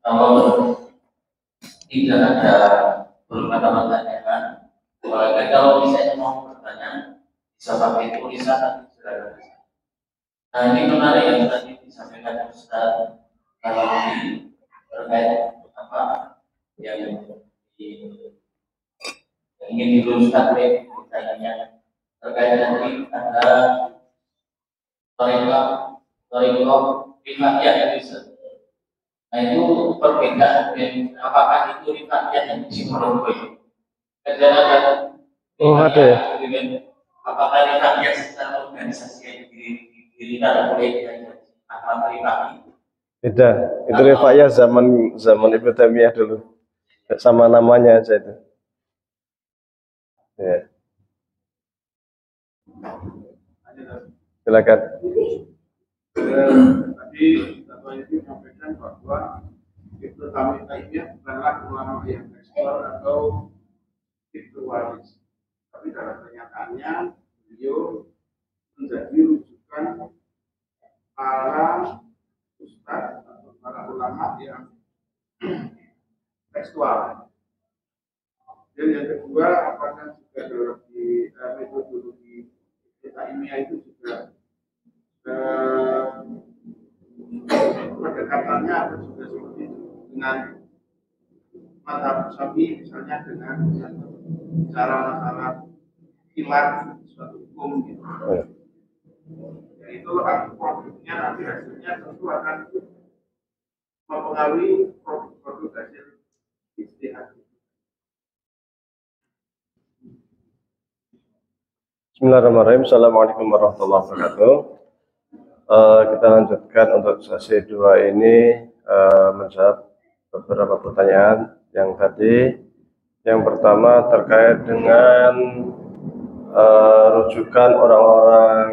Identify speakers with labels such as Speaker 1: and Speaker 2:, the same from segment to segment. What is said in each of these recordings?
Speaker 1: Kalau tidak ada beberapa pertanyaan, kalau misalnya mau bertanya bisa pakai tulisan silakan. Nah ini menarik yang tadi disampaikan Ustaz kalau terkait apa yang ingin diluruskan oleh pertanyaannya terkait nanti ada toriko rifahiyah itu. Nah itu perbedaan apakah itu rifahiyah yang psikologi kerjaan
Speaker 2: ada ya?
Speaker 1: Apakah rifahiyah secara organisasi yang didirikan oleh Ahmad Rifai?
Speaker 2: Beda, itu rifahiyah zaman Ibnu Taimiyah dulu, sama namanya aja itu. Ya. Silakan.
Speaker 3: Tadi Bapak itu menyampaikan bahwa Ibnu Taimiyah bukanlah ulama yang ekspor atau spiritualis, tapi dalam kenyataannya beliau menjadi rujukan para ustadz atau para ulama yang tekstual. Dan yang kedua, apakah juga dalam di metodologi Taimiyah itu juga pendekatannya ada juga seperti itu dengan mazhab Syafi'i, misalnya dengan cara masalah pilar suatu hukum gitu. Ya itu akan produknya nanti hasilnya tentu akan mempengaruhi produk hasil ijtihad.
Speaker 2: Bismillahirrahmanirrahim. Assalamualaikum warahmatullahi wabarakatuh. Kita lanjutkan untuk sesi 2 ini menjawab beberapa pertanyaan yang tadi. Yang pertama terkait dengan rujukan orang-orang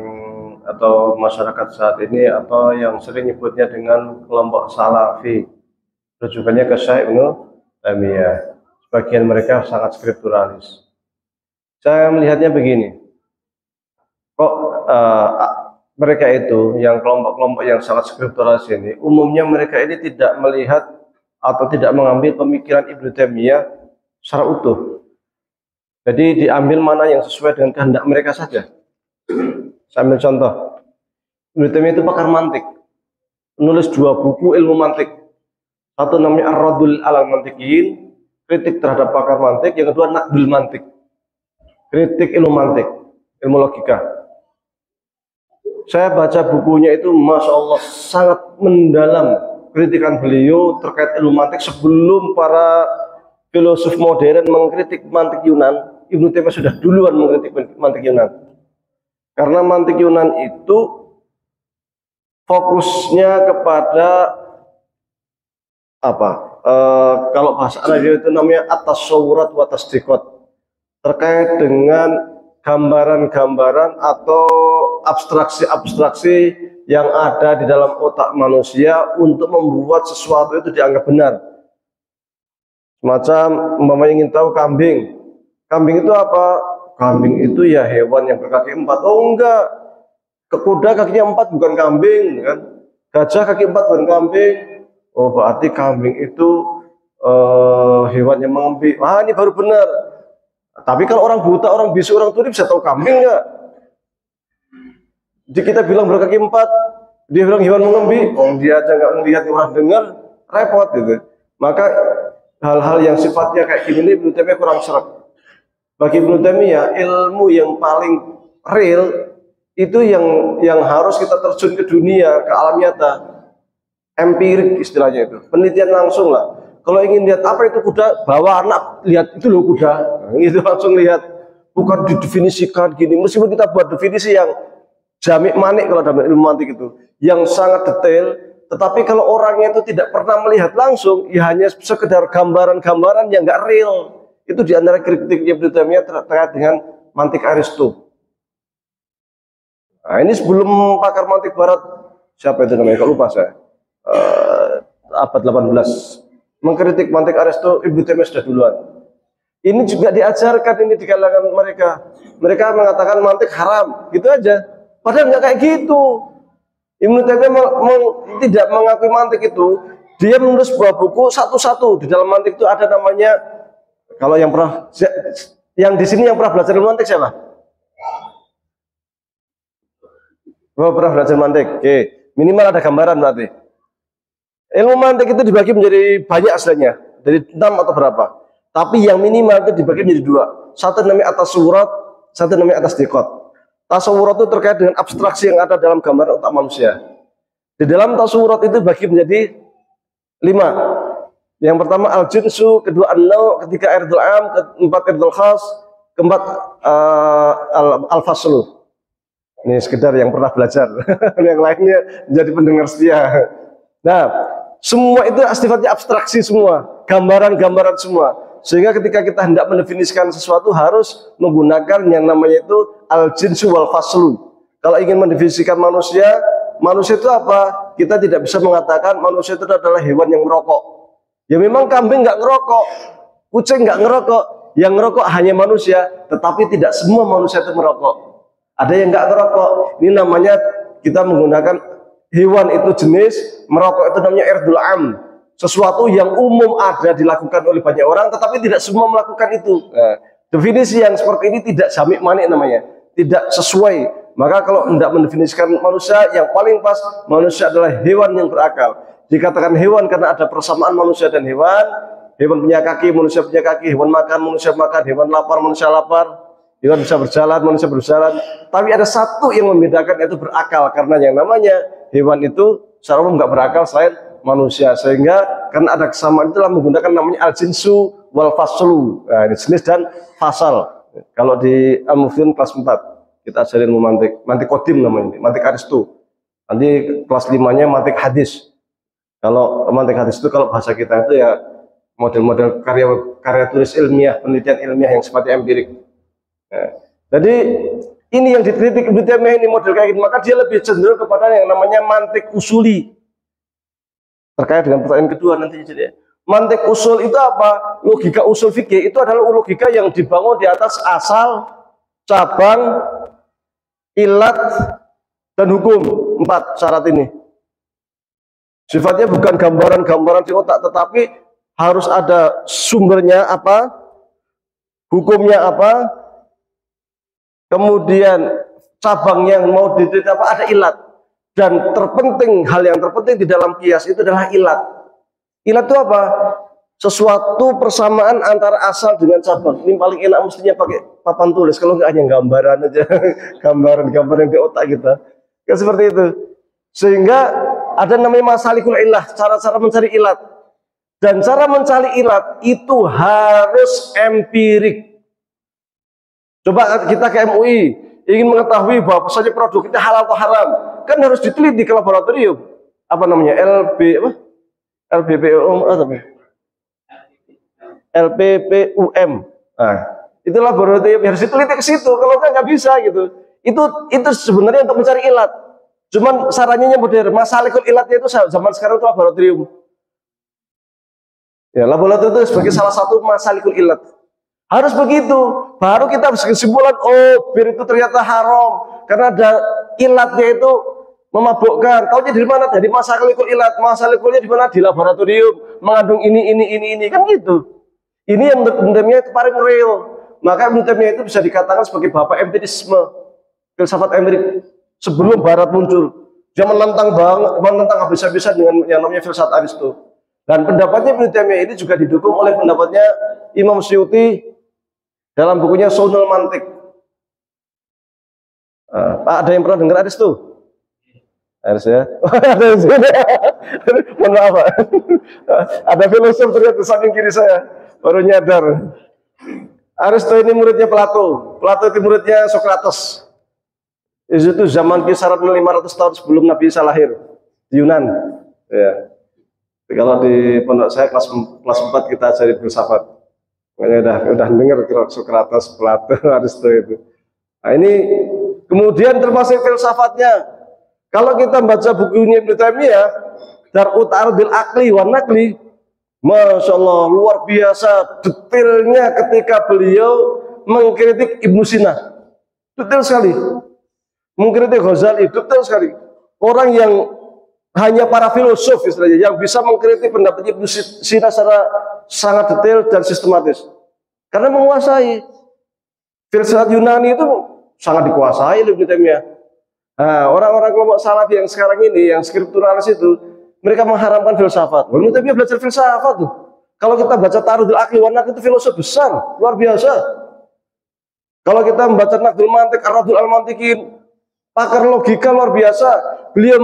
Speaker 2: atau masyarakat saat ini atau yang sering nyebutnya dengan kelompok salafi. Rujukannya ke Syekh Ibnu Taimiyah. Sebagian mereka sangat skripturalis. Saya melihatnya begini. Kok mereka itu yang kelompok-kelompok yang sangat skripturalis ini umumnya mereka ini tidak melihat atau tidak mengambil pemikiran Ibnu Taimiyah secara utuh. Jadi diambil mana yang sesuai dengan kehendak mereka saja. Saya ambil contoh. Ibnu Taimiyah itu pakar mantik. Menulis 2 buku ilmu mantik. Satu namanya Ar-Raddul 'alal Mantiqiyin, kritik terhadap pakar mantik. Yang kedua Naqdul Mantik, kritik ilmu mantik, ilmu logika. Saya baca bukunya itu, Masya Allah, sangat mendalam kritikan beliau terkait ilmu mantik sebelum para filosof modern mengkritik mantik Yunan. Ibnu Taimiyah sudah duluan mengkritik mantik Yunan. Karena mantik Yunan itu fokusnya kepada kalau bahasa Arabnya itu namanya at-tasawwurat wa tasdiqat, terkait dengan gambaran-gambaran atau abstraksi-abstraksi yang ada di dalam otak manusia untuk membuat sesuatu itu dianggap benar. Semacam umpamanya ingin tahu kambing. Kambing itu apa? Kambing itu ya hewan yang berkaki 4. Oh enggak. Kuda kakinya 4 bukan kambing kan. Gajah kaki 4 bukan kambing. Oh berarti kambing itu hewan yang mengembi. Wah ini baru benar. Tapi kalau orang buta, orang bisu, orang tuli bisa tahu kambing nggak? Jadi kita bilang berkaki 4, dia bilang hewan mengembi. Oh dia aja nggak melihat, orang dengar, repot gitu. Maka hal-hal yang sifatnya kayak gini Ibnu Taimiyah kurang serak. Bagi Ibnu Taimiyah ilmu yang paling real itu yang harus kita terjun ke dunia, ke alam nyata. Empirik istilahnya itu, penelitian langsung lah. Kalau ingin lihat apa itu kuda, bawa anak lihat itu loh kuda, itu langsung lihat, bukan didefinisikan gini. Meskipun kita buat definisi yang jamik manik kalau dalam ilmu mantik itu, yang sangat detail, tetapi kalau orangnya itu tidak pernah melihat langsung, ya hanya sekedar gambaran-gambaran yang nggak real. Itu diantara kritik Ibnu Taimiyah terkait dengan mantik Aristo. Nah ini sebelum pakar mantik Barat, siapa itu namanya? Kalau lupa saya. Abad 18 mengkritik mantik Aristo, Ibnu Taimiyah sudah duluan. Ini juga diajarkan ini di kalangan mereka. Mereka mengatakan mantik haram, gitu aja. Padahal nggak kayak gitu. Ibnu Taimiyah tidak mengakui mantik itu dia menulis sebuah buku satu-satu. Di dalam mantik itu ada namanya, kalau yang di sini yang pernah belajar ilmu mantik siapa? Oh, pernah belajar mantik. Oke, minimal ada gambaran berarti. Ilmu mantik itu dibagi menjadi banyak aslinya, dari 6 atau berapa. Tapi yang minimal itu dibagi menjadi 2. Satu namanya atas surat, satu namanya atas dikot. Tasawurat itu terkait dengan abstraksi yang ada dalam gambar otak manusia. Di dalam tasawurat itu bagi menjadi 5. Yang pertama al-jinsu, kedua an-naw', ketiga irdul am, keempat irdul khas, keempat al-faslu. Ini sekedar yang pernah belajar. Yang lainnya jadi pendengar setia. Nah, semua itu sifatnya abstraksi semua, gambaran-gambaran semua. Sehingga ketika kita hendak mendefinisikan sesuatu harus menggunakan yang namanya itu al-jinsu wal faslu. Kalau ingin mendefinisikan manusia, manusia itu apa? Kita tidak bisa mengatakan manusia itu adalah hewan yang merokok. Ya memang kambing nggak ngerokok, kucing nggak ngerokok, yang ngerokok hanya manusia, tetapi tidak semua manusia itu merokok. Ada yang nggak ngerokok. Ini namanya kita menggunakan hewan itu jenis, merokok itu namanya irdul am. Sesuatu yang umum ada dilakukan oleh banyak orang, tetapi tidak semua melakukan itu. Nah, definisi yang seperti ini tidak jamik manik namanya, tidak sesuai. Maka kalau hendak mendefinisikan manusia, yang paling pas manusia adalah hewan yang berakal. Dikatakan hewan karena ada persamaan manusia dan hewan. Hewan punya kaki, manusia punya kaki. Hewan makan, manusia makan. Hewan lapar, manusia lapar. Hewan bisa berjalan, manusia berjalan. Tapi ada satu yang membedakan, yaitu berakal. Karena yang namanya hewan itu secara umum nggak berakal selain manusia. Sehingga karena ada kesamaan itulah menggunakan namanya al-jinsu wal faslu. Nah, ini jenis dan fasal. Kalau di Al-Mufidun kelas 4 kita ajarin mantik kodim namanya, mantik Aristo. Nanti kelas 5-nya mantik hadis. Kalau mantik hadis itu kalau bahasa kita itu ya model-model karya tulis ilmiah, penelitian ilmiah yang sifatnya empirik. Nah, jadi ini yang dikritik Ibnu Taimiyah ini model kayak gini, maka dia lebih cenderung kepada yang namanya mantik usuli. Terkait dengan pertanyaan kedua nanti jadi mantik usul itu apa? Logika usul fikih itu adalah logika yang dibangun di atas asal, cabang, ilat, dan hukum. 4 syarat ini. Sifatnya bukan gambaran-gambaran di otak, tetapi harus ada sumbernya apa, hukumnya apa, kemudian cabang yang mau diteliti apa, ada ilat. Dan terpenting, hal yang terpenting di dalam kias itu adalah ilat. Ilat itu apa? Sesuatu persamaan antara asal dengan cabang. Ini paling enak mestinya pakai papan tulis, kalau nggak hanya gambaran aja, gambaran-gambaran di otak kita. Kan seperti itu. Sehingga ada namanya masalikul ilah, cara-cara mencari ilat. Dan cara mencari ilat itu harus empirik. Coba kita ke MUI, ingin mengetahui bahwa saja produk kita halal atau haram, kan harus diteliti ke laboratorium. Apa namanya? LPPUM. Nah, itu laboratorium harus diteliti ke situ. Kalau nggak bisa gitu. Itu sebenarnya untuk mencari ilat. Cuman sarannya modern. Masalikul ilatnya itu zaman sekarang itu laboratorium. Ya, laboratorium itu sebagai salah satu masalikul ilat. Harus begitu. Baru kita bisa kesimpulan, oh, bir itu ternyata haram karena ada ilatnya itu memabukkan. Taunya dari mana? Dari masalikul ilat. Masalikulnya di mana? Di laboratorium. Mengandung ini kan gitu. Ini yang Ibnu Taimiyah itu paling real. Maka Ibnu Taimiyah itu bisa dikatakan sebagai bapak empirisme, filsafat empirik sebelum Barat muncul. Dia menentang habis-habisan dengan yang namanya filsafat Aristo. Dan pendapatnya Ibnu Taimiyah ini juga didukung oleh pendapatnya Imam Suyuti dalam bukunya Sunul Mantik. Pak, ada yang pernah dengar Aristo? Harus ya. Mohon maaf, Pak. Ada filosof ternyata di samping kiri saya, baru nyadar. Aristo ini muridnya Plato. Plato itu muridnya Socrates. Itu zaman kisaran 500 tahun sebelum Nabi Isa lahir di Yunan. Ya. Kalau di pondok saya kelas 4 kita cari filsafat. Makanya udah dengar Socrates, Plato, Aristo itu. Nah, ini kemudian termasuk filsafatnya. Kalau kita baca bukunya Ibnu Taimiyah, Dar'u Ta'arudil Aqli wa Naqli, Masya Allah, luar biasa detailnya ketika beliau mengkritik Ibnu Sina. Detail sekali. Mengkritik Ghazali, detail sekali. Orang yang hanya para filosof istilahnya yang bisa mengkritik pendapat Ibnu Sina secara sangat detail dan sistematis. Karena menguasai filsafat Yunani itu sangat dikuasai oleh Ibnu Taimiyah. Nah, orang-orang kelompok Salafi yang sekarang ini, yang skripturalis itu, mereka mengharamkan filsafat. Ibnu Taimiyah belajar filsafat tuh. Kalau kita baca Ta'arudul Aqli wan Naql itu filosof besar, luar biasa. Kalau kita membaca Naqdul Mantiq, Ar-Raddul Al-Mantiqin, pakar logika luar biasa. Beliau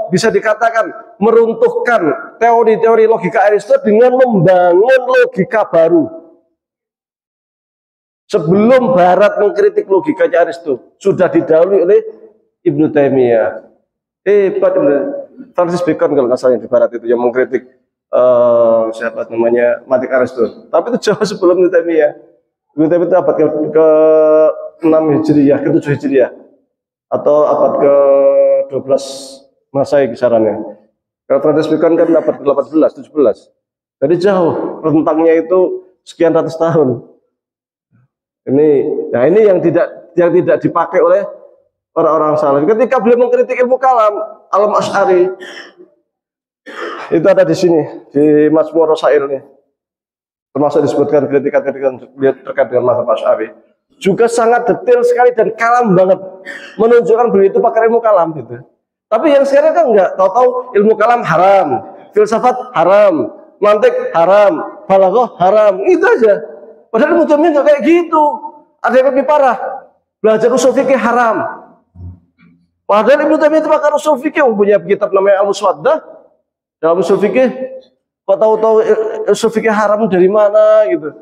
Speaker 2: bisa dikatakan meruntuhkan teori-teori logika Aristoteles dengan membangun logika baru. Sebelum Barat mengkritik logikanya Aristoteles, sudah didahului oleh Ibnu Taimiyah. Hebat Francis Bacon kalau nggak salah di Barat itu yang mengkritik siapa namanya Mantik Aristoteles. Tapi itu jauh sebelum Ibnu Taimiyah. Ibnu Taimiyah itu abad ke-6 Hijriah, ke-7 Hijriah. Atau abad ke-12 Masehi kisarannya. Kalau Francis Bacon kan abad ke-18, 17. Jadi jauh rentangnya itu sekian ratus tahun. Nah ini yang tidak dipakai oleh orang-orang Salafi. Ketika beliau mengkritik ilmu kalam, Al-Asy'ari itu ada di sini di Majmu' Rasail ini. Termasuk disebutkan kritikan-kritikan beliau terkait dengan mazhab Asy'ari. Juga sangat detail sekali dan kalam banget, menunjukkan beliau itu pakar ilmu kalam gitu. Tapi yang sekarang kan enggak, tahu-tahu ilmu kalam haram, filsafat haram, mantik haram, balaghah haram, itu aja. Padahal ilmu Taimiyah enggak kayak gitu. Ada yang lebih parah, belajar ushul fikih haram. Padahal Ibnu Taimiyah itu pakar ushul fikih, punya kitab namanya Al-Muswaddah. Dalam ushul fikih, kok tahu-tahu ushul fikih haram dari mana gitu.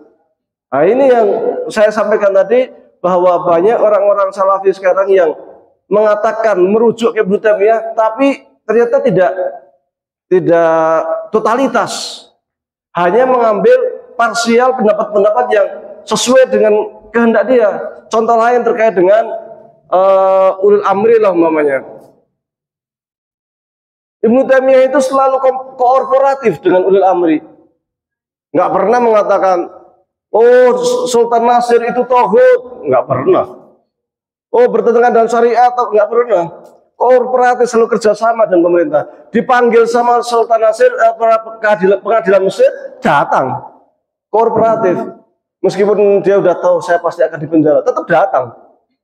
Speaker 2: Nah ini yang saya sampaikan tadi, bahwa banyak orang-orang Salafi sekarang yang mengatakan merujuk ke Ibnu Taimiyah, tapi ternyata tidak totalitas, hanya mengambil parsial pendapat-pendapat yang sesuai dengan kehendak dia. Contoh lain terkait dengan ulul amri lah umpamanya. Ibnu Taimiyah itu selalu kooperatif dengan ulul amri, nggak pernah mengatakan oh Sultan Nasir itu tauhid, nggak pernah. Oh bertentangan dengan syariat, nggak pernah. Kooperatif, selalu kerjasama dengan pemerintah. Dipanggil sama Sultan Nasir, pengadilan Mesir, datang. Kooperatif. Meskipun dia udah tahu saya pasti akan dipenjara, tetap datang.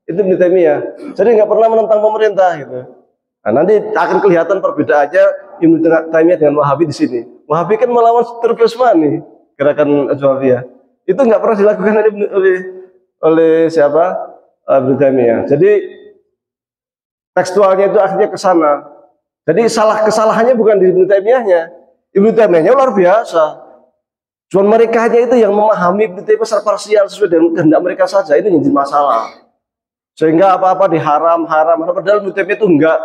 Speaker 2: Itu Ibnu Taimiyah. Jadi nggak pernah menentang pemerintah gitu. Nah, nanti akan kelihatan perbedaannya Ibnu Taimiyah dengan Wahabi di sini. Wahabi kan melawan Turki Utsmani, gerakan Wahhabiyah. Itu nggak pernah dilakukan oleh siapa? Ibnu Taimiyah. Jadi tekstualnya itu akhirnya ke sana. Jadi kesalahannya bukan di Ibnu Taimiyahnya. Ibnu Taimiyahnya luar biasa. Cuman mereka itu yang memahami Ibnu Taimiyah secara parsial sesuai dengan kehendak mereka saja, itu yang jadi masalah. Sehingga apa-apa diharam. Padahal Ibnu Taimiyah itu enggak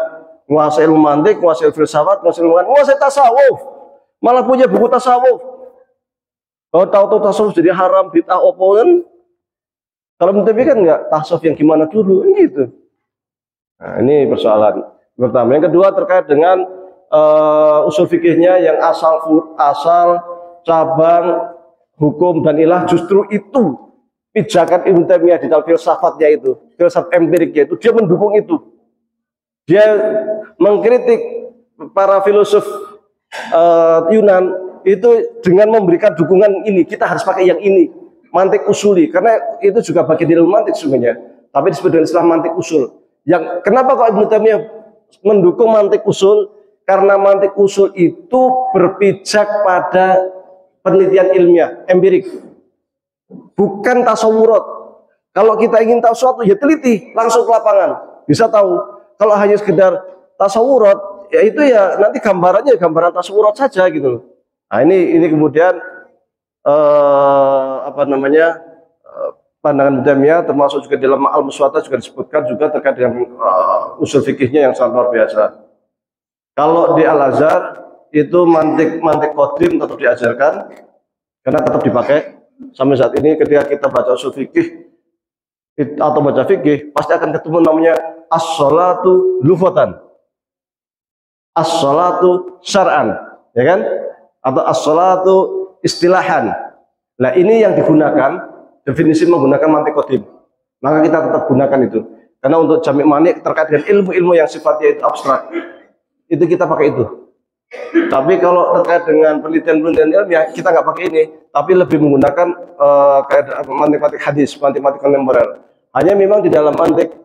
Speaker 2: menguasai ilmu mantik, menguasai filsafat, menguasai tasawuf. Malah punya buku tasawuf. Kalau tahu tasawuf jadi haram, bid'ah opo kan? Kalau Ibnu Taimiyah kan enggak, tasawuf yang gimana dulu, gitu. Nah, ini persoalan pertama. Yang kedua terkait dengan usul fikihnya yang asal cabang, hukum dan ilah, justru itu pijakan Ibnu Taimiyah di dalam filsafatnya itu, filsafat empiriknya itu, dia mendukung itu. Dia mengkritik para filosof Yunan itu dengan memberikan dukungan ini, kita harus pakai yang ini, mantik usuli, karena itu juga bagian dari ilmu mantik sebenarnya, tapi disebut dengan istilah mantik usul. Yang kenapa kok Ibnu Taimiyah mendukung mantik usul? Karena mantik usul itu berpijak pada penelitian ilmiah, empirik, bukan tasawurat. Kalau kita ingin tahu sesuatu, ya teliti, langsung ke lapangan, bisa tahu. Kalau hanya sekedar tasawurat, ya itu ya nanti gambarannya gambaran tasawurat saja gitu loh. Nah ini kemudian pandangan Ibnu Taimiyah, termasuk juga dalam Al-Muswaddah juga disebutkan juga terkait dengan usul fikihnya yang sangat luar biasa. Kalau di Al-Azhar itu mantik qadim tetap diajarkan karena tetap dipakai sampai saat ini. Ketika kita baca usul fikih atau baca fikih, pasti akan ketemu namanya as-sholatu lughatan, as-sholatu syar'an, ya kan? Atau as-sholatu istilahan. Nah ini yang digunakan, definisi menggunakan mantik qadim. Maka kita tetap gunakan itu. Karena untuk jami' manik terkait dengan ilmu-ilmu yang sifatnya itu abstrak, itu kita pakai itu. Tapi kalau terkait dengan penelitian-penelitian ilmiah, kita nggak pakai ini, tapi lebih menggunakan mantik-mantik hadis, mantik-mantik kontemporer. Hanya memang di dalam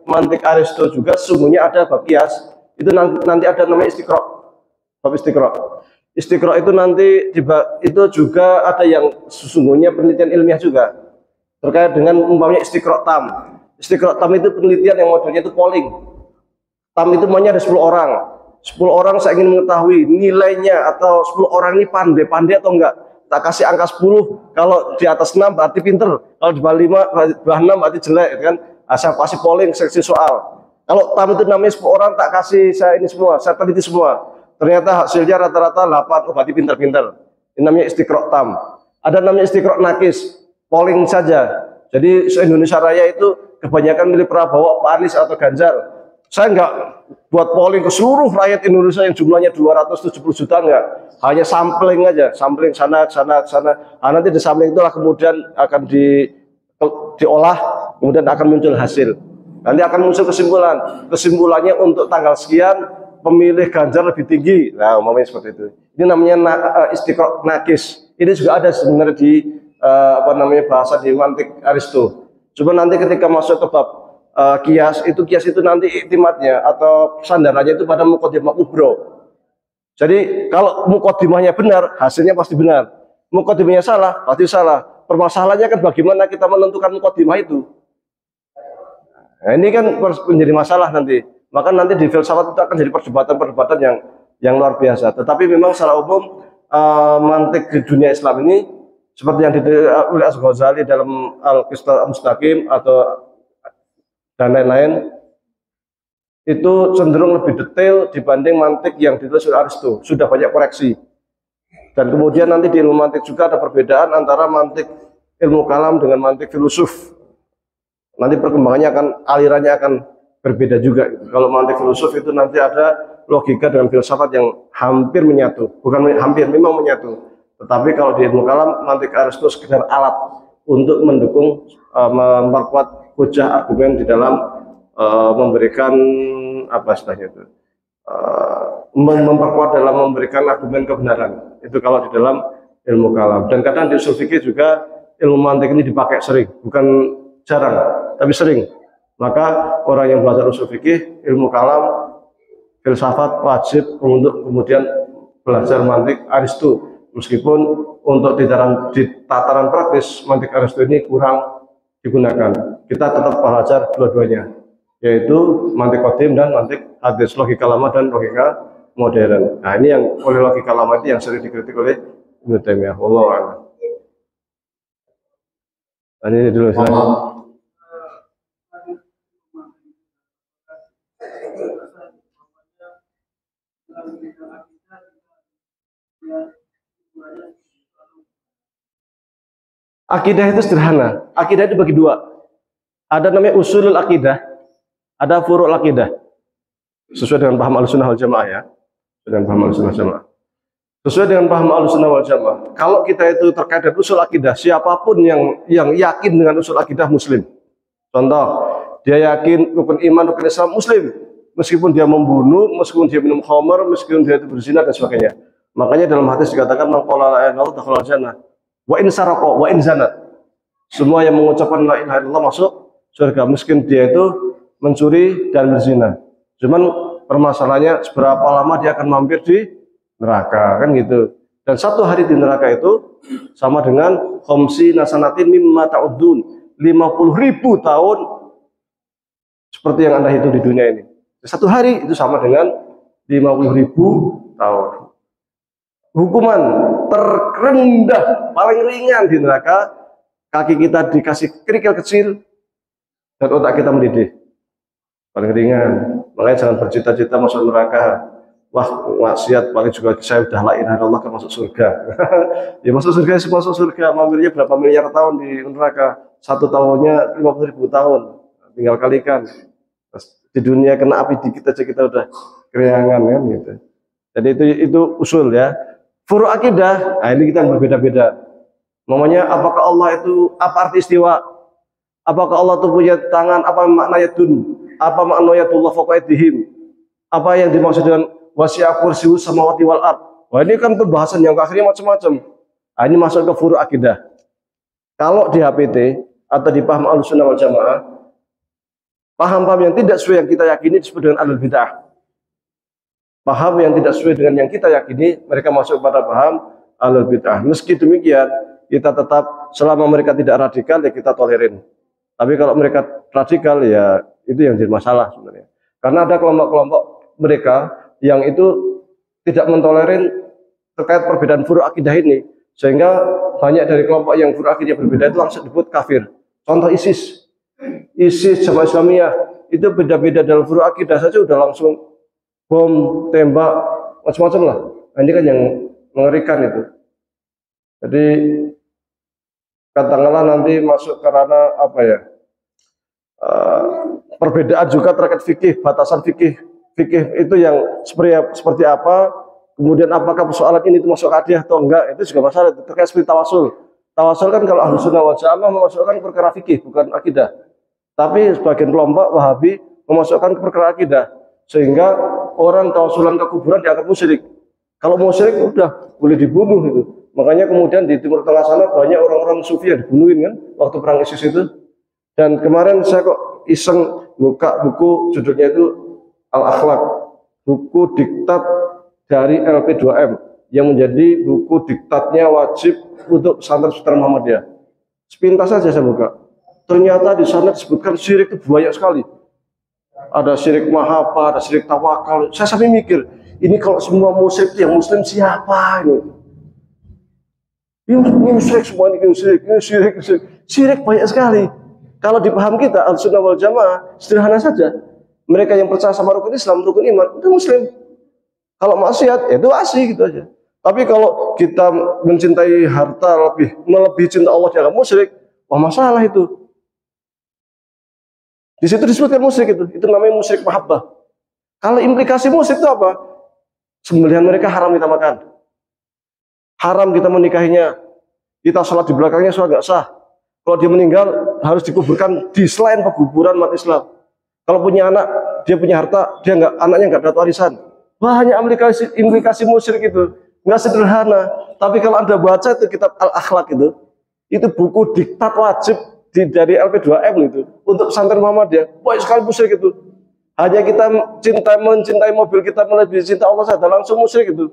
Speaker 2: mantik Aristo juga sesungguhnya ada bab kias, itu nanti ada namanya istiqra, bab istiqra. Istiqra itu nanti itu juga ada yang sesungguhnya penelitian ilmiah juga terkait dengan umpamanya istiqra tam. Istiqra tam itu penelitian yang modelnya itu polling. Tam itu maunya ada 10 orang. 10 orang saya ingin mengetahui nilainya atau 10 orang ini pandai atau enggak. Tak kasih angka 10, kalau di atas 6 berarti pinter, kalau di bawah 5, bawah 6 berarti jelek kan. Saya kasih polling seksi soal. Kalau tam itu namanya 10 orang tak kasih saya ini semua, saya teliti semua. Ternyata hasilnya rata-rata 8, oh berarti pinter-pinter. Ini namanya istiqra tam. Ada namanya istiqra nakis, polling saja. Jadi se-Indonesia Raya itu kebanyakan milih Prabowo, Pak Anies atau Ganjar. Saya enggak buat polling ke seluruh rakyat Indonesia yang jumlahnya 270 juta, enggak. Hanya sampling aja, sampling sana. Nah, nanti di sampling itulah kemudian akan diolah, kemudian akan muncul hasil. Nanti akan muncul kesimpulan. Kesimpulannya untuk tanggal sekian pemilih Ganjar lebih tinggi. Nah, umpamanya seperti itu. Ini namanya istiqra nakis. Ini juga ada sebenarnya di bahasa di mantik Aristo. Cuma nanti ketika masuk ke bab kias itu nanti iktimatnya atau sandarannya itu pada muqaddimah kubro. Jadi kalau muqaddimahnya benar, hasilnya pasti benar. Muqaddimahnya salah, pasti salah. Permasalahannya kan bagaimana kita menentukan muqaddimah itu. Nah, ini kan menjadi masalah nanti. Maka nanti di filsafat itu akan jadi perdebatan-perdebatan yang luar biasa. Tetapi memang secara umum mantik di dunia Islam ini seperti yang ditulis oleh Al-Ghazali dalam Al-Qistal Mustaqim atau dan lain-lain itu cenderung lebih detail dibanding mantik yang ditulis oleh Aristo, sudah banyak koreksi. Dan kemudian nanti di ilmu mantik juga ada perbedaan antara mantik ilmu kalam dengan mantik filosof. Nanti perkembangannya alirannya akan berbeda juga. Kalau mantik filosof itu nanti ada logika dengan filsafat yang hampir menyatu, bukan hampir, memang menyatu. Tetapi kalau di ilmu kalam, mantik Aristo sekedar alat untuk mendukung, memperkuat hujah argumen di dalam memberikan apa istilahnya itu, memperkuat dalam memberikan argumen kebenaran. Itu kalau di dalam ilmu kalam. Dan kadang di usul fikih juga ilmu mantik ini dipakai sering, bukan jarang, tapi sering. Maka orang yang belajar usul fikih, ilmu kalam, filsafat wajib untuk kemudian belajar mantik Aristo. Meskipun untuk di tataran praktis mantik Aristo ini kurang digunakan. Kita tetap belajar dua-duanya, yaitu mantik qadim dan mantik hadis, logika lama dan logika modern. Nah, ini yang oleh logika lama itu yang sering dikritik oleh Ibnu Taimiyah. Wallahu a'lam. Ini dulu saya. Akidah itu sederhana. Akidah itu bagi dua. Ada namanya usulul akidah, ada furu' akidah. Sesuai dengan paham Ahlussunnah wal Jamaah ya. Sesuai dengan paham Ahlussunnah wal Jamaah. Sesuai dengan paham Ahlussunnah wal Jamaah. Kalau kita itu terkait dengan usul akidah, siapapun yang yakin dengan usul akidah muslim. Contoh, dia yakin rukun iman, rukun Islam muslim. Meskipun dia membunuh, meskipun dia minum khamar, meskipun dia itu berzina dan sebagainya. Makanya dalam hadis dikatakan man qala la ilaha illallah dakhala jannah. Wa in saraqa wa in zanat. Semua yang mengucapkan la ilaha illallah masuk surga, meskipun dia itu mencuri dan berzina. Cuman permasalahannya seberapa lama dia akan mampir di neraka, kan gitu. Dan satu hari di neraka itu sama dengan khamsi nasanatin mimma ta'udun, 50.000 tahun seperti yang Anda hitung di dunia ini. Satu hari itu sama dengan 50.000 tahun. Hukuman terendah, paling ringan di neraka, kaki kita dikasih kerikil kecil dan otak kita mendidih. Paling ringan. Makanya jangan bercita-cita masuk neraka. Wah, maksiat paling juga saya udah la ilaha illallah kan masuk surga. Ya masuk surga, masuk surga. Mampirnya berapa miliar tahun di neraka? Satu tahunnya 50.000 tahun. Tinggal kalikan. Di dunia kena api dikit aja kita udah keriangan kan gitu. Jadi itu usul ya. Furu' akidah, nah ini kita berbeda-beda. Namanya apakah Allah itu, apa arti istiwa? Apakah Allah itu punya tangan, apa makna yadun? Apa makna yadullah fawqa aydihim? Apa yang dimaksud dengan wasi'a kursiyyus samawati wal ard? Wah, ini kan pembahasan yang akhirnya macam-macam. Nah, ini masuk ke furu' akidah. Kalau di HPT atau di paham Ahlussunnah wal Jamaah, paham-paham yang tidak sesuai yang kita yakini disebut dengan ahlul bid'ah. Paham yang tidak sesuai dengan yang kita yakini, mereka masuk pada paham ahlul bid'ah. Meski demikian, kita tetap selama mereka tidak radikal ya kita tolerin. Tapi kalau mereka radikal ya itu yang jadi masalah sebenarnya. Karena ada kelompok-kelompok mereka yang itu tidak mentolerin terkait perbedaan furu' akidah ini, sehingga banyak dari kelompok yang furu' akidah berbeda itu langsung disebut kafir. Contoh ISIS, Jamaah Islamiyah itu beda-beda dalam furu' akidah saja udah langsung bom, tembak, macam-macam lah. Nah, ini kan yang mengerikan itu. Jadi katakanlah nanti masuk ke ranah apa ya? Perbedaan juga terkait fikih, batasan fikih itu yang seperti apa, kemudian apakah persoalan ini itu masuk hadiah atau enggak, itu juga masalah. Terkait seperti tawasul kan kalau Ahlussunnah wal Jamaah memasukkan perkara fikih bukan akidah, tapi sebagian kelompok Wahabi memasukkan ke perkara akidah, sehingga orang tawasulan ke kuburan dianggap musyrik. Kalau musyrik udah boleh dibunuh itu. Makanya kemudian di Timur Tengah sana banyak orang-orang sufi yang dibunuhin kan waktu perang ISIS itu. Dan kemarin saya kok iseng buka buku judulnya itu Al-Akhlaq, buku diktat dari LP2M yang menjadi buku diktatnya wajib untuk pesantren Muhammadiyah. Sepintas saja saya buka. Ternyata di sana disebutkan syirik itu banyak sekali. Ada syirik mahabbah, ada syirik tawakal. Saya sampai mikir, ini kalau semua musyrik yang muslim siapa ini? Ini musyrik semua ini syirik. Syirik banyak sekali. Kalau dipaham kita Ahlussunnah wal Jamaah sederhana saja. Mereka yang percaya sama rukun Islam, rukun iman, itu muslim. Kalau maksiat, itu asli gitu aja. Tapi kalau kita mencintai harta melebihi cinta Allah dia musyrik, wah masalah itu. Di situ disebutkan musyrik itu namanya musyrik mahabbah. Kalau implikasi musyrik itu apa? Sembelihan mereka haram kita makan, haram kita menikahinya, kita sholat di belakangnya sholat nggak sah. Kalau dia meninggal harus dikuburkan di selain pekuburan umat Islam. Kalau punya anak, dia punya harta, anaknya nggak dapat warisan. Banyak implikasi musyrik itu, nggak sederhana. Tapi kalau Anda baca itu kitab Al-Akhlaq itu buku diktat wajib dari LP2M itu untuk pesantren Muhammadiyah. Banyak sekali musyrik itu. Hanya kita mencintai mobil kita melebihi cinta Allah saja langsung musyrik itu.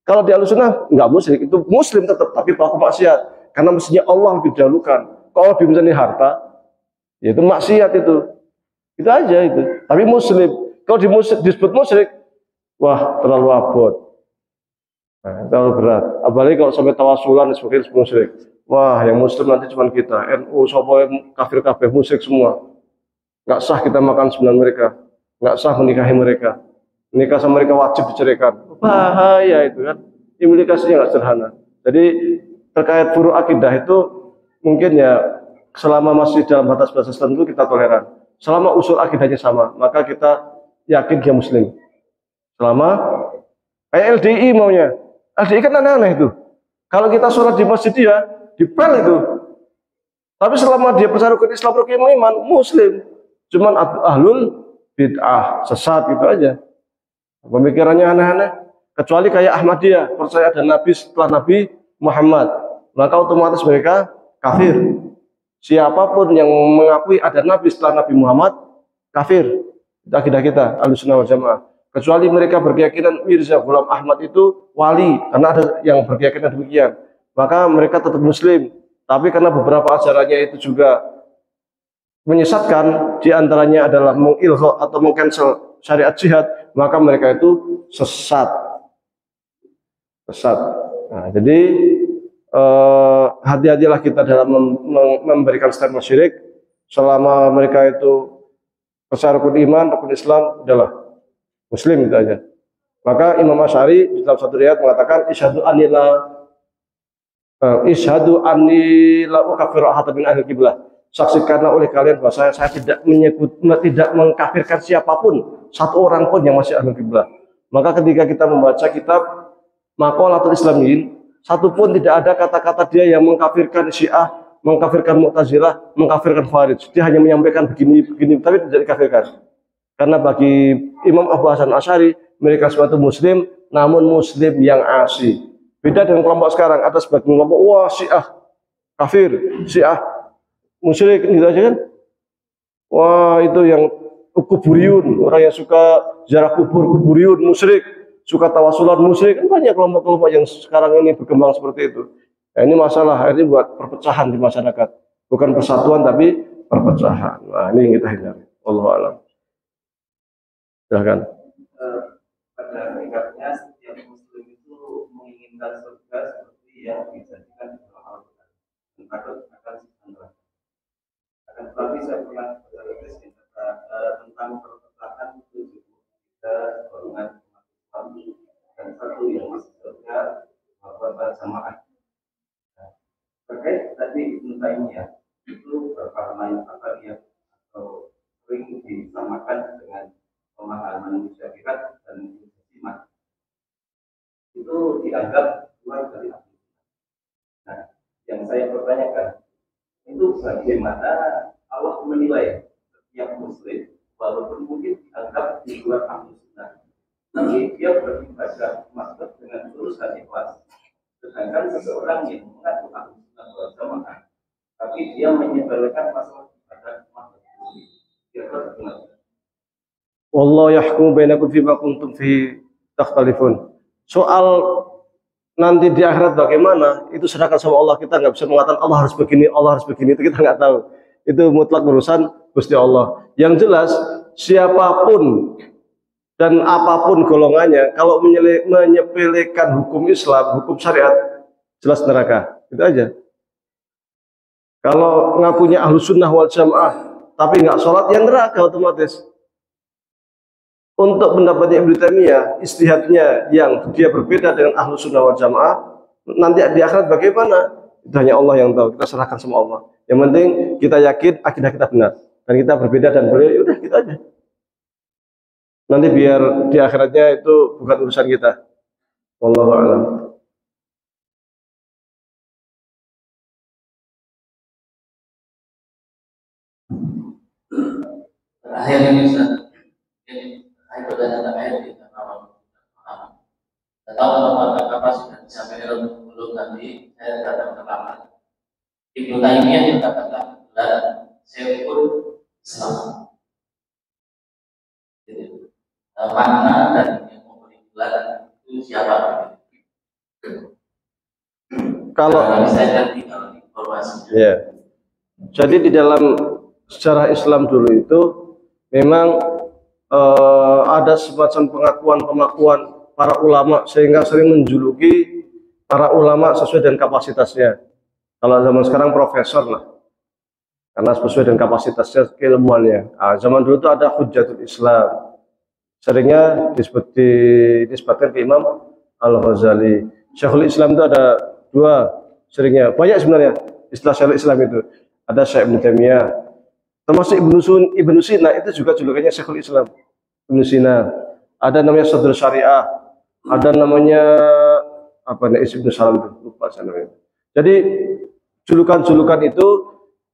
Speaker 2: Kalau di Ahlussunnah nggak musyrik, itu muslim tetap tapi pelaku maksiat. Karena mestinya Allah lebih dahulukan. Kalau lebih mencintai harta, yaitu maksiat itu. Itu aja itu. Tapi muslim. Kalau disebut musyrik, wah terlalu abot. Nah, terlalu berat. Apalagi kalau sampai tawasulan sebagai musyrik. Wah, yang muslim nanti cuma kita. NU, sopo kafir musyrik semua. Nggak sah kita makan sembilan mereka. Nggak sah menikahi mereka. Menikah sama mereka wajib diceraikan. Bahaya itu kan. Implikasinya nggak sederhana. Jadi terkait furu' akidah itu mungkin ya selama masih dalam batas-batas tertentu kita toleran. Selama usul akidahnya sama, maka kita yakin dia muslim. Selama kayak LDI maunya. LDI kan aneh-aneh itu. Kalau kita sholat di masjid dia, dipel itu. Tapi selama dia percaya rukun Islam, rukun iman, muslim. Cuman ahlul bid'ah, sesat gitu aja. Pemikirannya aneh-aneh. Kecuali kayak Ahmadiyah, percaya ada Nabi setelah Nabi Muhammad. Maka otomatis mereka kafir. Siapapun yang mengakui ada Nabi setelah Nabi Muhammad, kafir. Itu akidah kita, Ahlussunnah wal Jamaah. Kecuali mereka berkeyakinan Mirza Ghulam Ahmad itu wali, karena ada yang berkeyakinan demikian. Maka mereka tetap muslim. Tapi karena beberapa ajarannya itu juga menyesatkan, diantaranya adalah mengilgha atau mengcancel syariat jihad, maka mereka itu sesat. Nah, jadi hati-hatilah kita dalam memberikan statement syirik. Selama mereka itu percaya rukun iman, rukun Islam, udahlah muslim itu aja. Maka Imam Asy'ari di dalam satu riwayat mengatakan isyhadu anni la ukaffiru ahadan min ahli qiblah. Saksikanlah oleh kalian bahwa saya tidak mengkafirkan siapapun, satu orang pun yang masih ahli qiblah. Maka ketika kita membaca kitab Maqalatul Islamiyin, satu pun tidak ada kata-kata dia yang mengkafirkan Syiah, mengkafirkan Mu'tazilah, mengkafirkan Khawarij. Dia hanya menyampaikan begini, tapi tidak dikafirkan. Karena bagi Imam Abu Hasan Asy'ari, mereka suatu muslim, namun muslim yang asli. Beda dengan kelompok sekarang, ada sebagian kelompok, wah Syiah kafir, Syiah musyrik, gitu aja kan. Wah itu yang kuburiyun, orang yang suka ziarah kubur, kuburiyun, musyrik, suka tawasulan, musyrik. Kan banyak kelompok-kelompok yang sekarang ini berkembang seperti itu. Nah, ini masalah, ini buat perpecahan di masyarakat. Bukan persatuan, tapi perpecahan. Nah, ini yang kita hindari. Wallahu a'lam. Silahkan.
Speaker 4: Pada hakikatnya setiap muslim itu menginginkan surga seperti yang dijanjikan di dalam Al-Quran dan akan neraka. Akan tetapi saya pernah berkata tentang perpecahan itu juga golongan umat Islam dan satu yang masuk surga berjamaah. Terkait tadi Ibnu Taimiyah itu berpaham apa dia atau sering disamakan dengan pemahaman syariat dan iman itu dianggap keluar dari agama. Nah, yang saya pertanyakan itu bagaimana Allah menilai setiap muslim walaupun mungkin dianggap di luar agama, tapi dia beribadah maksud dengan urusan ikhlas. Sedangkan seseorang yang mengaku ahlu sunnah wal jamaah, tapi dia menyebarkan masalah ibadah maksud dia benar.
Speaker 2: Wallahu yahkumu bainakum fima kuntum fi takhtalifun. Soal nanti di akhirat bagaimana, itu serahkan sama Allah. Kita nggak bisa mengatakan Allah harus begini, Allah harus begini, itu kita nggak tahu. Itu mutlak urusan Gusti Allah. Yang jelas siapapun dan apapun golongannya, kalau menyepelekan hukum Islam, hukum syariat, jelas neraka. Itu aja. Kalau ngakunya ahlu sunnah wal jamaah, tapi nggak sholat, ya neraka otomatis. Untuk pendapatnya Ibnu Taimiyah, istihadnya yang dia berbeda dengan ahlu sunnah wal jamaah, nanti di akhirat bagaimana? Itu hanya Allah yang tahu. Kita serahkan sama Allah. Yang penting kita yakin akidah kita benar dan kita berbeda dan boleh, udah kita aja. Nanti biar di akhiratnya itu bukan urusan kita. Wallahu a'lam.
Speaker 1: Terakhir ini Ustaz, saya bertanya ayat kita kalau tahu apakah kapasitas disampaikan belum nanti saya datang terlambat. Ibnu Taimiyah yang katakan dan Syekhul Islam. Makna dan yang memberi gelar itu siapa?
Speaker 2: Kalau
Speaker 1: saya tinggal informasi.
Speaker 2: ya. Jadi di dalam sejarah Islam dulu itu memang ada semacam pengakuan para ulama sehingga sering menjuluki para ulama sesuai dengan kapasitasnya. Kalau zaman sekarang profesor lah, karena sesuai dengan kapasitasnya, keilmuannya. Zaman dulu itu ada Hujjatul Islam, seringnya disebutkan ke Imam Al-Ghazali. Syekhul Islam itu ada dua, seringnya banyak sebenarnya istilah Syekhul Islam itu. Ada Syekh Ibnu Taimiyah, termasuk Ibnu Sina itu juga julukannya Syekhul Islam. Ibnu Sina, ada namanya Sadrul Syariah, ada namanya apa nih Ibnu Salam itu, lupa saya namanya. Jadi julukan-julukan itu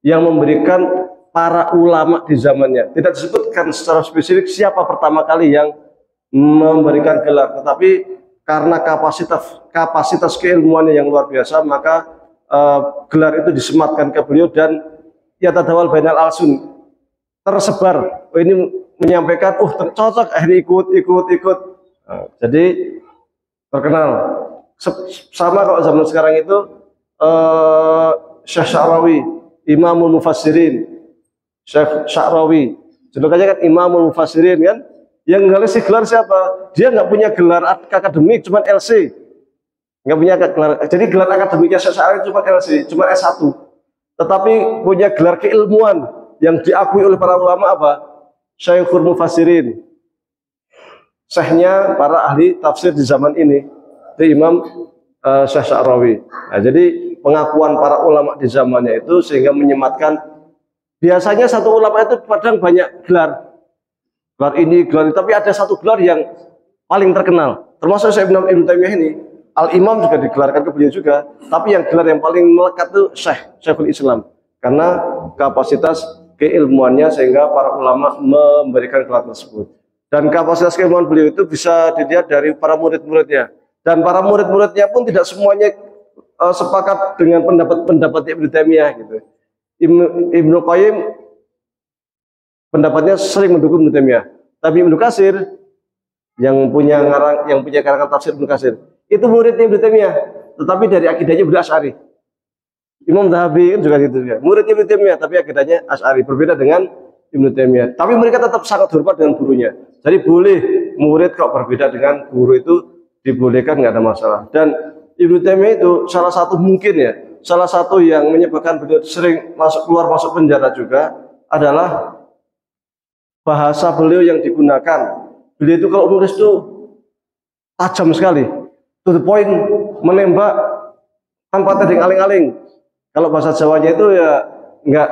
Speaker 2: yang memberikan para ulama di zamannya. Tidak disebutkan secara spesifik siapa pertama kali yang memberikan gelar, tetapi karena kapasitas keilmuannya yang luar biasa, maka gelar itu disematkan ke beliau dan ya tadawal bainal alsun, tersebar. Oh, ini menyampaikan, cocok, akhirnya ikut. Jadi terkenal. Sama kalau zaman sekarang itu Syekh Sya'rawi, Imamul Mufassirin. Syekh Sya'rawi, julukannya kan Imamul Mufassirin kan. Yang ngasih gelar siapa? Dia nggak punya gelar akademik, cuma LC. Nggak punya gelar. Jadi gelar akademiknya Syekh Sya'rawi cuma LC, cuma S1. Tetapi punya gelar keilmuan yang diakui oleh para ulama apa? Syekhul Mufassirin. Syekhnya para ahli tafsir di zaman ini. Itu Imam Syekh Sya'rawi. Nah, jadi pengakuan para ulama di zamannya itu sehingga menyematkan, biasanya satu ulama itu kadang banyak gelar. Gelar ini, gelar ini, tapi ada satu gelar yang paling terkenal. Termasuk Syekh Ibnu Taimiyah ini, Al-Imam juga digelarkan ke beliau juga, tapi yang gelar yang paling melekat itu Syekhul Islam karena kapasitas keilmuannya sehingga para ulama memberikan gelar tersebut. Dan kapasitas keilmuan beliau itu bisa dilihat dari para murid-muridnya. Dan para murid-muridnya pun tidak semuanya sepakat dengan pendapat Ibnu Taimiyah gitu. Ibnu Qayyim pendapatnya sering mendukung Ibnu Taimiyah. Tapi Ibnu Katsir yang punya karangan tafsir Ibnu Katsir itu muridnya Ibnu Taimiyah, tetapi dari akidahnya beliau Asy'ari. Imam Zahabi kan juga gitu ya. Muridnya Ibnu Taimiyah tapi akidahnya Asy'ari, berbeda dengan Ibnu Taimiyah. Tapi mereka tetap sangat hormat dengan gurunya. Jadi boleh murid kok berbeda dengan guru itu dibolehkan, nggak ada masalah. Dan Ibnu Taimiyah itu salah satu mungkin ya, salah satu yang menyebabkan beliau sering keluar masuk penjara juga adalah bahasa beliau yang digunakan. Beliau itu kalau nulis itu tajam sekali, to the point, menembak tanpa tedeng aling-aling. Kalau bahasa Jawanya itu ya nggak,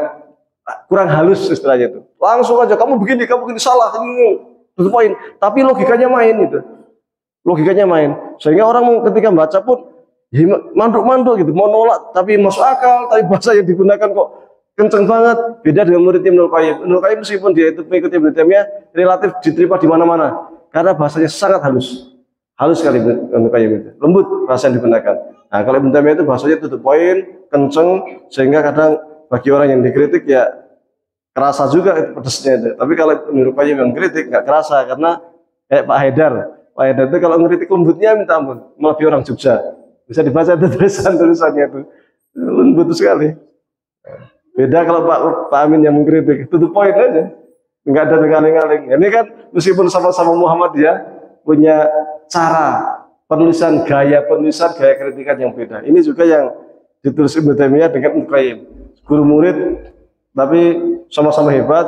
Speaker 2: kurang halus istilahnya itu. Langsung aja kamu begini salah, ini to the point. Tapi logikanya main gitu. Logikanya main. Sehingga orang ketika baca pun ya, manduk-manduk gitu, mau nolak tapi masuk akal, tapi bahasa yang digunakan kok kenceng banget. Beda dengan murid Ibnu Qayyim. Ibnu Qayyim meskipun dia itu mengikuti Ibnu Taimiyah relatif diterima di mana-mana karena bahasanya sangat halus. Halus sekali Ibnu Qayyim itu. Lembut bahasa yang digunakan. Nah, kalau Ibnu Taimiyah itu bahasanya to the point, kenceng, sehingga kadang bagi orang yang dikritik ya kerasa juga itu pedesnya itu. Tapi kalau Ibnu Qayyim yang kritik nggak kerasa karena kayak Pak Haidar. Pak Haidar itu kalau ngeritik lembutnya minta ampun, melebihi orang Jogja. Bisa dibaca itu tulisannya itu lembut sekali. Beda kalau Pak Amin yang mengkritik, to the point aja, nggak ada ngaling-ngaling. Ini kan meskipun sama-sama Muhammadiyah punya cara penulisan, gaya kritikan yang beda. Ini juga yang ditulis Ibnu Taimiyah dengan Ibnu Qayyim. Guru murid, tapi sama-sama hebat,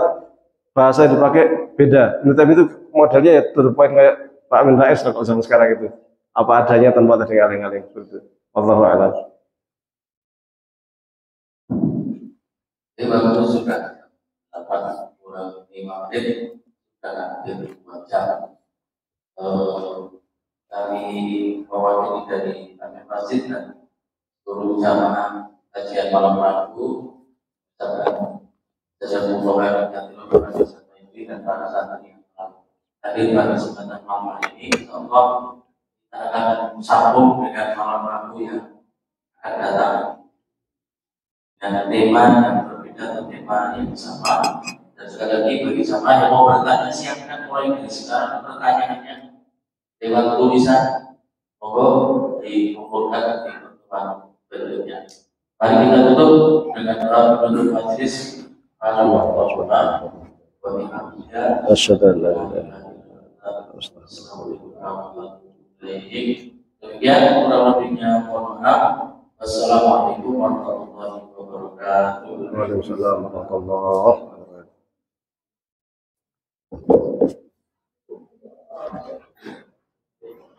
Speaker 2: bahasa yang dipakai beda. Ibnu Taimiyah itu modelnya ya to the point kayak Pak Amin Rais kalau zaman sekarang itu. Apa adanya tanpa ada ngaling-ngaling seperti itu. Wallahu a'lam.
Speaker 1: Terima kasih sudah dapat kurang 5 menit dan hampir 2 jam. Kami mewakili dari kami masjid dan seluruh jamaah kajian malam Rabu dan jazakumullah khairan ini dan para santri yang hadir pada kesempatan malam ini. Insyaallah kita akan sambung dengan malam Rabu yang akan datang dengan tema yang berbeda atau tema yang sama. Dan sekali lagi bagi sama yang mau bertanya siapkan mulai dari sekarang pertanyaannya lewat tulisan, monggo dikumpulkan di pertemuan berikutnya. Mari kita tutup dengan doa penutup majelis.
Speaker 2: Asyhadu an la ilaha illallah.
Speaker 1: Demikian kurang lebihnya mohon maaf. Wassalamualaikum warahmatullahi wabarakatuh.
Speaker 2: Waalaikumsalam warahmatullahi wabarakatuh.